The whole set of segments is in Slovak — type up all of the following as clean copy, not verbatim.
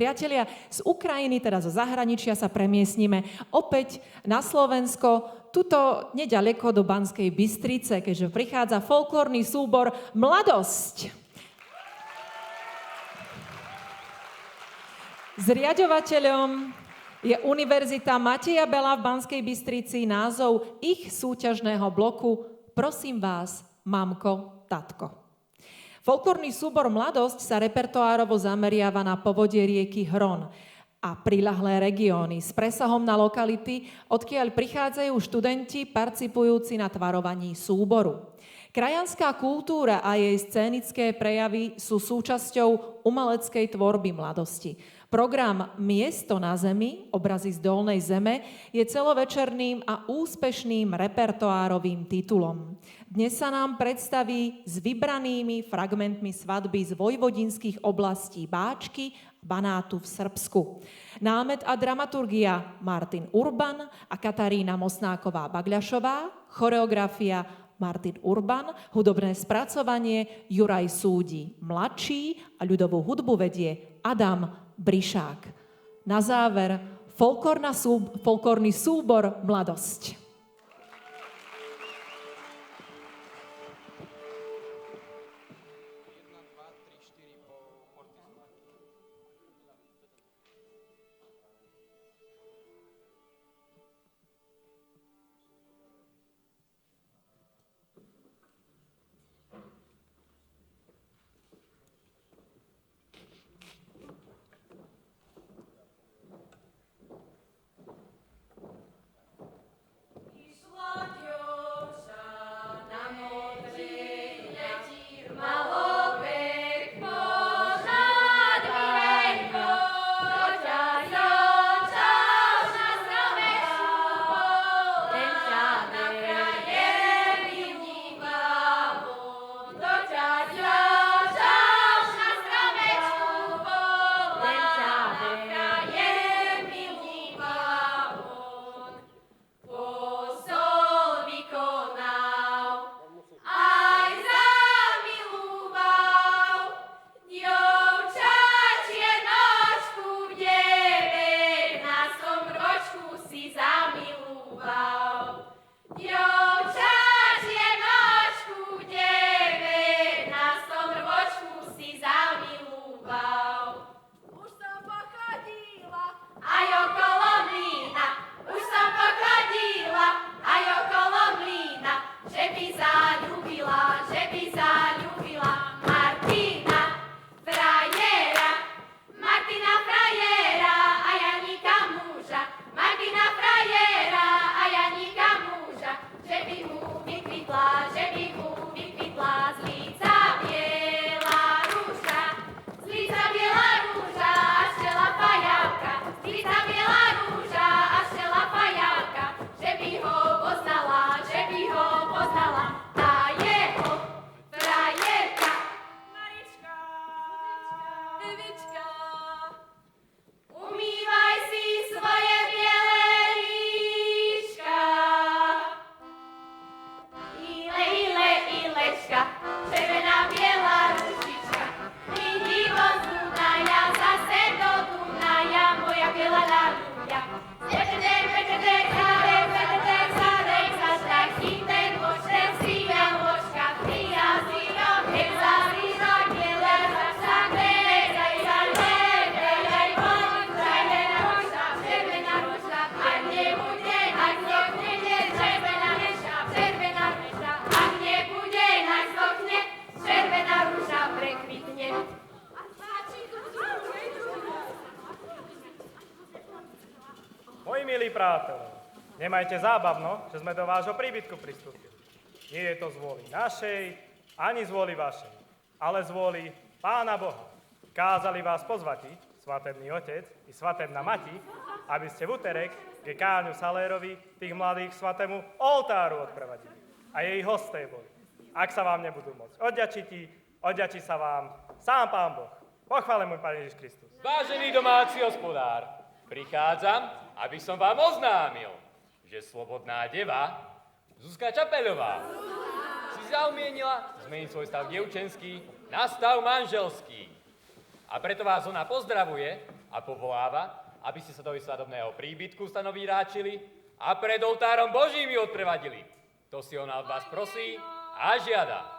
Priatelia, z Ukrajiny, teda zo zahraničia sa premiestnime opäť na Slovensko, tuto neďaleko do Banskej Bystrice, keďže prichádza folklórny súbor Mladosť. Zriaďovateľom je Univerzita Mateja Bela v Banskej Bystrici. Názov ich súťažného bloku Prosím vás, mamko, tatko. Folklórny súbor Mladosť sa repertoárovo zameriava na povodie rieky Hron a priľahlé regióny s presahom na lokality, odkiaľ prichádzajú študenti participujúci na tvarovaní súboru. Krajanská kultúra a jej scénické prejavy sú súčasťou umeleckej tvorby Mladosti. Program Miesto na zemi, obrazy z dolnej zeme, je celovečerným a úspešným repertoárovým titulom. Dnes sa nám predstaví s vybranými fragmentmi svadby z vojvodinských oblastí Báčky a Banátu v Srbsku. Námet a dramaturgia Martin Urban a Katarína Mosnáková-Bagľašová, choreografia Martin Urban, hudobné spracovanie Juraj Súdi mladší a ľudovú hudbu vedie Adam Brišák. Na záver folklórny súbor Mladosť. Nemajte zábavno, že sme do vášho príbytku pristúpili. Nie je to z vôli našej, ani z vôli vašej, ale z vôli Pána Boha. Kázali vás pozvati, svatebný otec i svatebná mati, aby ste v uterek ke Káňu Salérovi tých mladých svatému oltáru odprevadili. A jej hosté boli. Ak sa vám nebudú môcť odďačí sa vám sám Pán Boh. Pochvále môj Pán Ježiš Kristus. Vážený domáci hospodár, prichádzam, aby som vám oznámil, že slobodná deva Zuzka Čapeľová si zaumienila zmeniť svoj stav dievčenský na stav manželský. A preto vás ona pozdravuje a povoláva, aby ste sa do svadobného príbytku stanoví ráčili a pred oltárom Božím ju odprevadili. To si ona od vás prosí a žiada.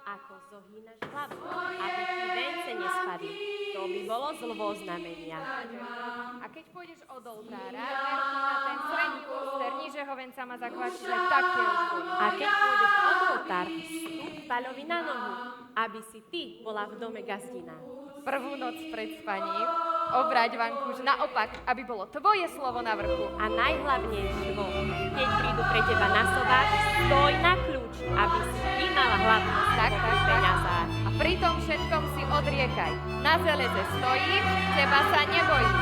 Ako zohýnaš hlavu, aby ti vence nespadli. To by bolo zlvo znamenia. A keď pôjdeš od oltára, merkuj na ten stredný úster, nížeho venca má zakvačiť, že takého zboru. A keď pôjdeš od oltár, vstup paľovi na nohu, aby si ty bola v dome gazdina. Prvú noc pred spaním obráť vankúš naopak, aby bolo tvoje slovo na vrchu. A najhlavnejšie bolo, keď prídu pre teba na sobách, stoj na kľúč, aby si ty mala hlavu Tak. peňazách. A pri tom všetkom si odriekaj. Na zeleze stojím, teba sa nebojím.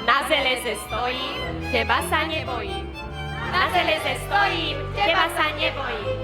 Na zeleze stojím, teba sa nebojím. Na zeleze stojím, teba sa nebojím.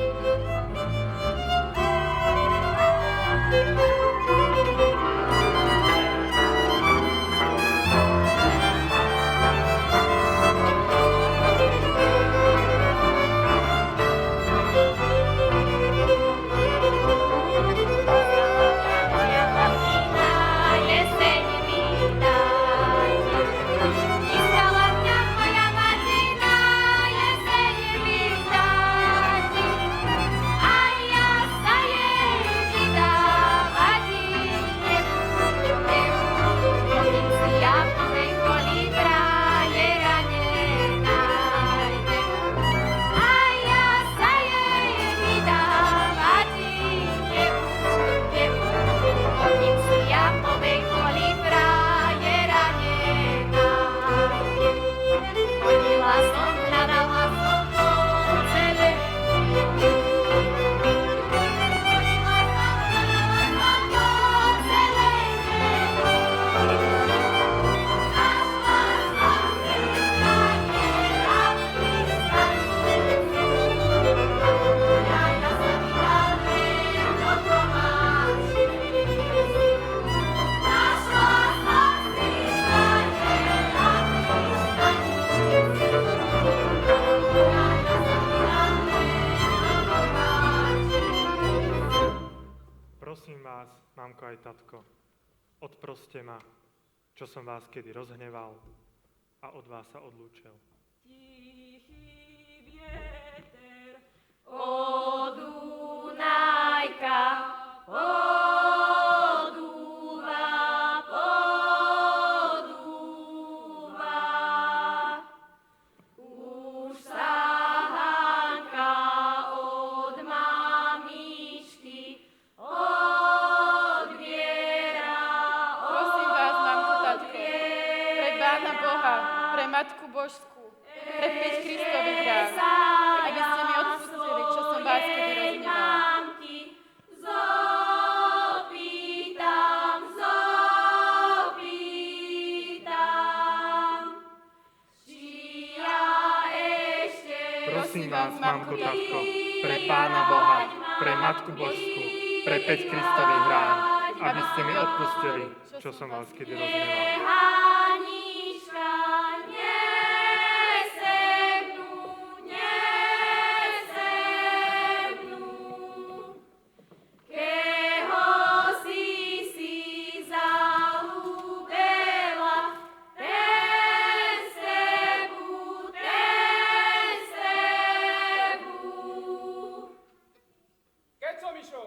Prosím vás, mamko aj tatko, odproste ma, čo som vás kedy rozhneval a od vás sa odlúčil. Tichý vieter od Dunajka podúva. Už sa Hanka od mamičky odviera. Prosím vás, mamko, tatko, pre Pána Boha, pre Matku Božskú, pre Päť Kristových rán, aby ste mi odpustili, čo som vás kedy rozhnevala. Prosím vás, mamko, tatko, pre Pána Boha, pre Matku Božskú, pre Päť Kristových rán, aby ste mi odpustili, čo som vás kedy rozhneval. Keď som išiel,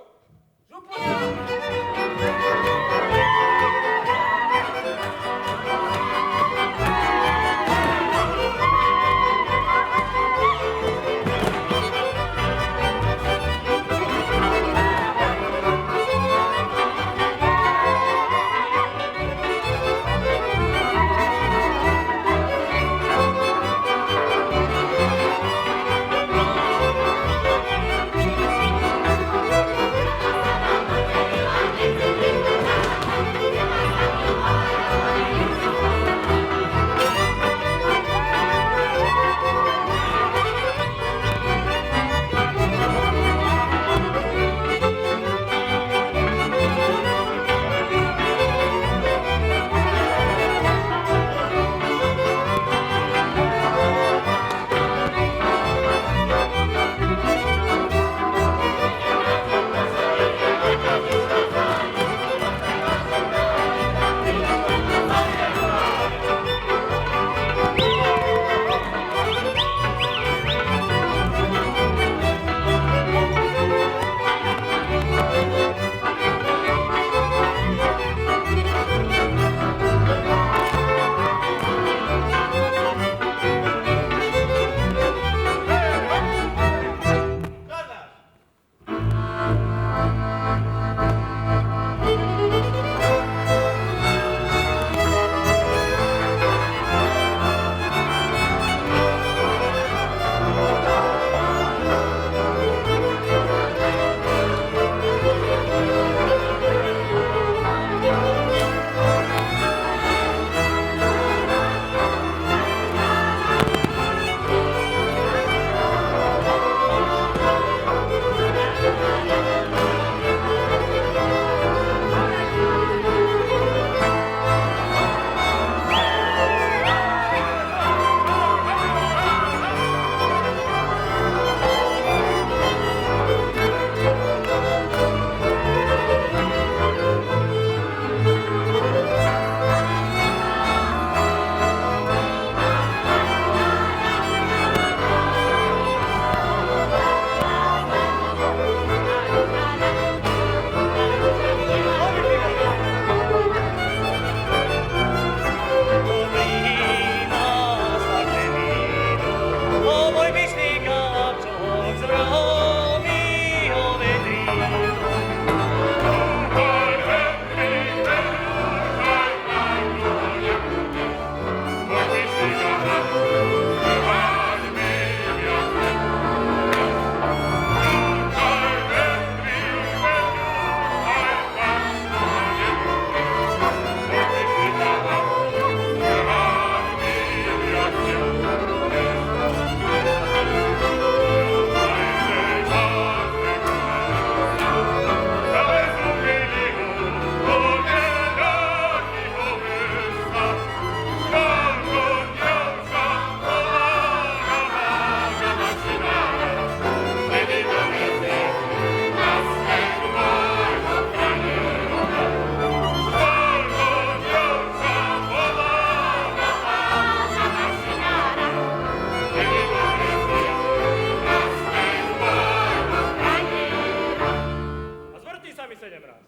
sedem raz.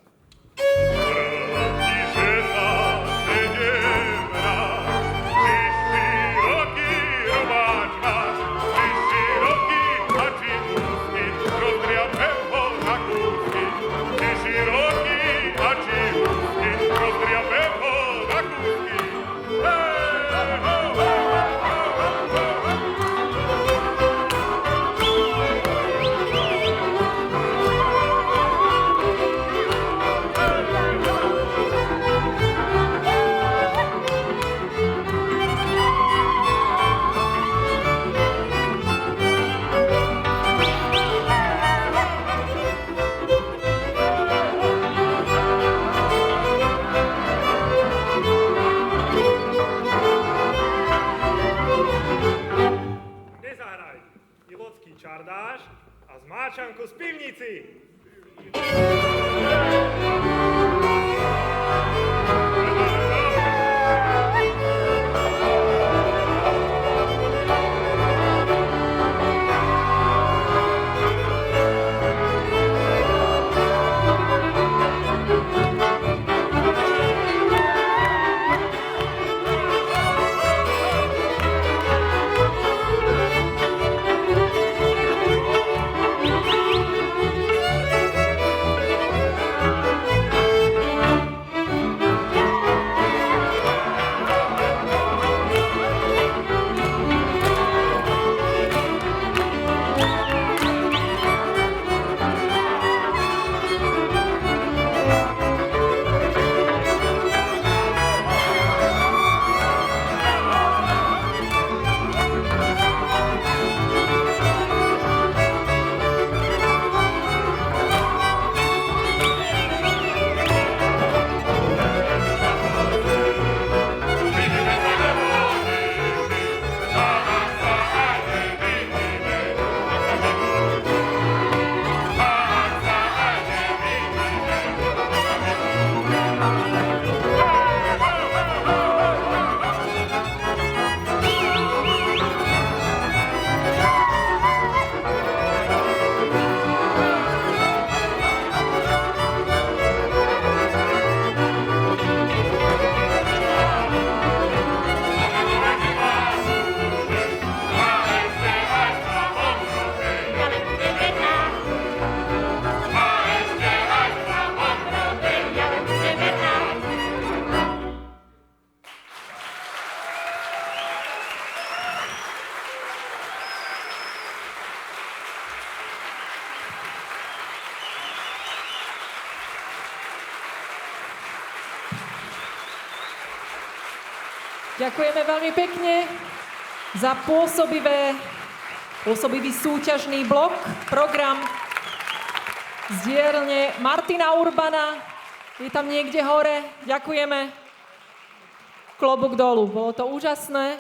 Nezahraj Ilotský čardáš a zmáčanku z pivnici. Ďakujeme veľmi pekne za pôsobivý súťažný blok, program z dielne Martina Urbana. Je tam niekde hore. Ďakujeme. Klobúk dolu. Bolo to úžasné.